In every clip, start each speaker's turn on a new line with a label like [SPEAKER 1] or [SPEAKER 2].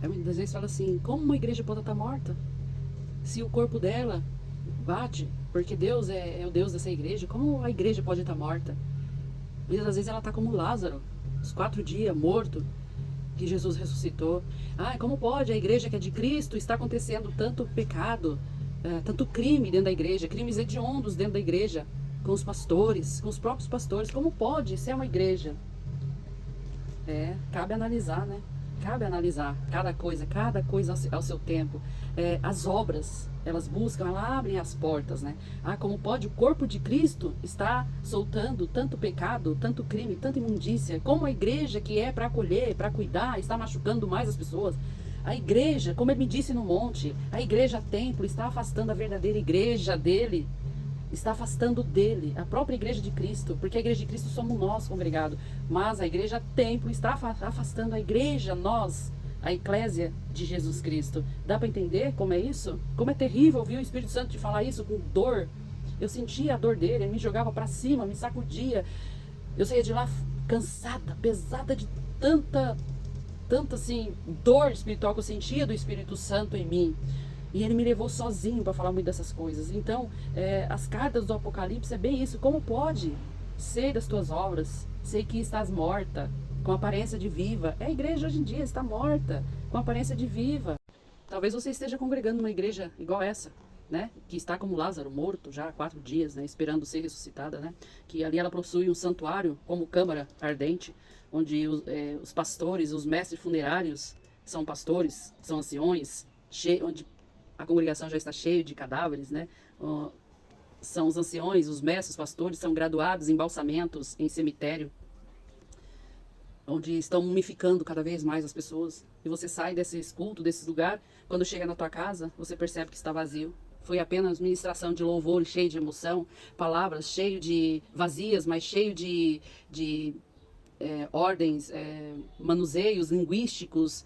[SPEAKER 1] Aí muitas vezes fala assim, como uma igreja pode estar morta? Se o corpo dela bate, porque Deus é o Deus dessa igreja, como a igreja pode estar morta? Muitas vezes ela está como Lázaro, os 4 dias morto, que Jesus ressuscitou. Ah, como pode a igreja que é de Cristo está acontecendo tanto pecado, tanto crime dentro da igreja, crimes hediondos dentro da igreja, com os pastores, com os próprios pastores? Como pode ser uma igreja? Cabe analisar, né? Cabe analisar cada coisa ao seu tempo. As obras, elas buscam, elas abrem as portas, né? Ah, como pode o corpo de Cristo estar soltando tanto pecado, tanto crime, tanta imundícia? Como a igreja que é para acolher, para cuidar, está machucando mais as pessoas? A igreja, como ele me disse no monte, a igreja templo está afastando a verdadeira igreja dele, está afastando dele, a própria igreja de Cristo, porque a igreja de Cristo somos nós, congregado, mas a igreja templo está afastando a igreja, nós, a eclésia de Jesus Cristo. Dá para entender como é isso? Como é terrível ouvir o Espírito Santo te falar isso com dor. Eu sentia a dor dele, ele me jogava para cima, me sacudia. Eu saía de lá cansada, pesada de tanta assim, dor espiritual que eu sentia do Espírito Santo em mim. E ele me levou sozinho para falar muito dessas coisas. Então, as cartas do Apocalipse é bem isso. Como pode? Sei das tuas obras, sei que estás morta, com aparência de viva. A igreja hoje em dia está morta, com aparência de viva. Talvez você esteja congregando numa igreja igual essa, né? Que está como Lázaro, morto já há 4 dias, né? Esperando ser ressuscitada, né? Que ali ela possui um santuário como câmara ardente, onde os pastores, os mestres funerários são pastores, são anciões, onde a congregação já está cheia de cadáveres, né? São os anciões, os mestres, os pastores, são graduados em balsamentos, em cemitério, onde estão mumificando cada vez mais as pessoas. E você sai desse culto, desse lugar, quando chega na tua casa, você percebe que está vazio. Foi apenas ministração de louvor, cheio de emoção, palavras cheio de vazias, mas cheio de ordens, manuseios linguísticos,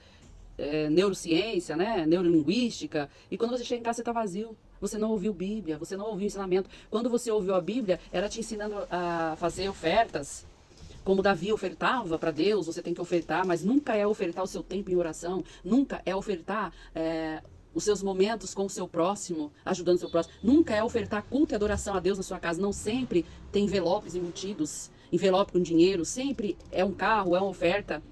[SPEAKER 1] neurociência, né? Neurolinguística. E quando você chega em casa, você está vazio. Você não ouviu Bíblia, você não ouviu ensinamento. Quando você ouviu a Bíblia, era te ensinando a fazer ofertas. Como Davi ofertava para Deus, você tem que ofertar, mas nunca é ofertar o seu tempo em oração, nunca é ofertar os seus momentos com o seu próximo, ajudando o seu próximo, nunca é ofertar culto e adoração a Deus na sua casa. Não sempre tem envelopes embutidos, envelope com dinheiro, sempre é um carro, é uma oferta.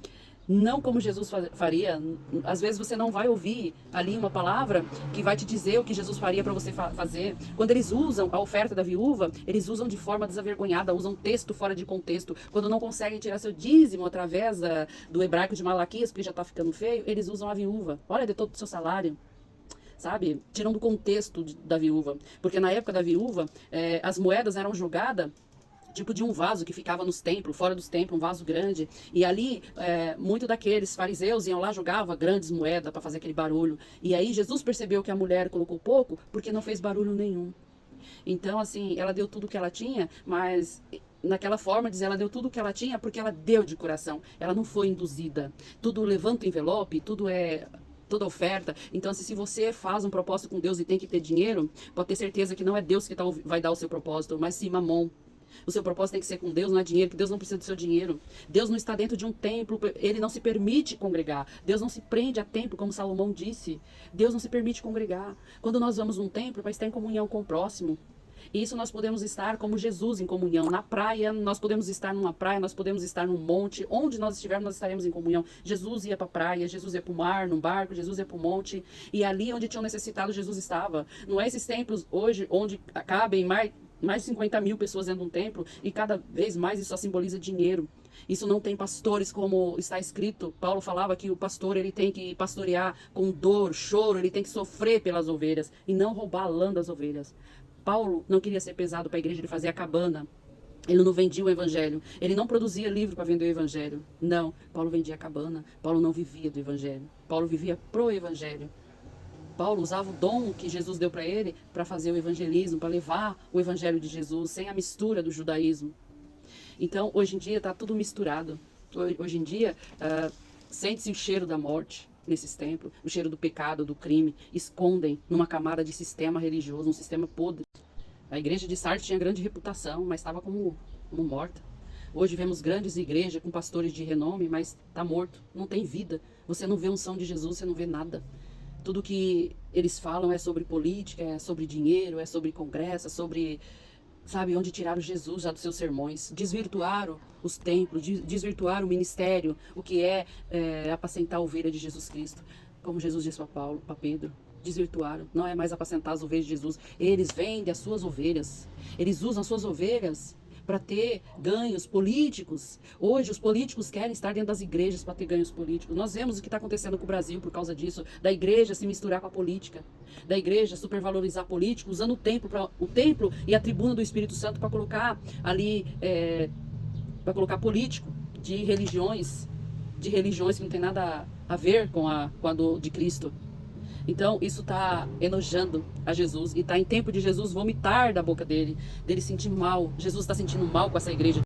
[SPEAKER 1] Não como Jesus faria. Às vezes você não vai ouvir ali uma palavra que vai te dizer o que Jesus faria para você fazer. Quando eles usam a oferta da viúva, eles usam de forma desavergonhada, usam texto fora de contexto. Quando não conseguem tirar seu dízimo através do hebraico de Malaquias, porque já está ficando feio, eles usam a viúva. Olha, de todo o seu salário. Sabe? Tiram do contexto da viúva. Porque na época da viúva, as moedas eram jogadas tipo de um vaso que ficava nos templos, fora dos templos, um vaso grande. E ali, muito daqueles fariseus iam lá, jogavam grandes moedas para fazer aquele barulho. E aí Jesus percebeu que a mulher colocou pouco porque não fez barulho nenhum. Então, assim, ela deu tudo o que ela tinha, mas naquela forma, diz, ela deu tudo o que ela tinha porque ela deu de coração. Ela não foi induzida. Tudo levanta o envelope, tudo é toda oferta. Então, assim, se você faz um propósito com Deus e tem que ter dinheiro, pode ter certeza que não é Deus que vai dar o seu propósito, mas sim Mamon. O seu propósito tem que ser com Deus, não é dinheiro, que Deus não precisa do seu dinheiro. Deus não está dentro de um templo, ele não se permite congregar. Deus não se prende a templo, como Salomão disse. Deus não se permite congregar. Quando nós vamos num templo, para estar em comunhão com o próximo. E isso nós podemos estar como Jesus em comunhão. Na praia, nós podemos estar numa praia, nós podemos estar num monte. Onde nós estivermos, nós estaremos em comunhão. Jesus ia para a praia, Jesus ia para o mar, num barco, Jesus ia para o monte. E ali onde tinham necessitado, Jesus estava. Não é esses templos hoje, onde cabem mais de 50 mil pessoas dentro de um templo, e cada vez mais isso só simboliza dinheiro. Isso não tem pastores, como está escrito. Paulo falava que o pastor ele tem que pastorear com dor, choro, ele tem que sofrer pelas ovelhas e não roubar a lã das ovelhas. Paulo não queria ser pesado para a igreja, ele fazia a cabana. Ele não vendia o evangelho. Ele não produzia livro para vender o evangelho. Não, Paulo vendia a cabana. Paulo não vivia do evangelho. Paulo vivia pro evangelho. Paulo usava o dom que Jesus deu para ele para fazer o evangelismo, para levar o evangelho de Jesus, sem a mistura do judaísmo. Então, hoje em dia está tudo misturado. Hoje em dia, sente-se o cheiro da morte nesses templos, o cheiro do pecado, do crime. Escondem numa camada de sistema religioso, um sistema podre. A igreja de Sardes tinha grande reputação, mas estava como morta. Hoje vemos grandes igrejas com pastores de renome, mas está morto, não tem vida. Você não vê unção de Jesus, você não vê nada. Tudo que eles falam é sobre política, é sobre dinheiro, é sobre congresso, é sobre, sabe, onde tiraram Jesus já dos seus sermões. Desvirtuaram os templos, desvirtuaram o ministério, o que é apacentar a ovelha de Jesus Cristo. Como Jesus disse para Paulo, para Pedro. Desvirtuaram. Não é mais apacentar as ovelhas de Jesus. Eles vendem as suas ovelhas. Eles usam as suas ovelhas para ter ganhos políticos. Hoje os políticos querem estar dentro das igrejas para ter ganhos políticos. Nós vemos o que está acontecendo com o Brasil por causa disso, da igreja se misturar com a política, da igreja supervalorizar político, usando o templo e a tribuna do Espírito Santo para colocar ali, para colocar político de religiões que não tem nada a ver com a de Cristo. Então, isso está enojando a Jesus. E está em tempo de Jesus vomitar da boca dele sentir mal. Jesus está sentindo mal com essa igreja.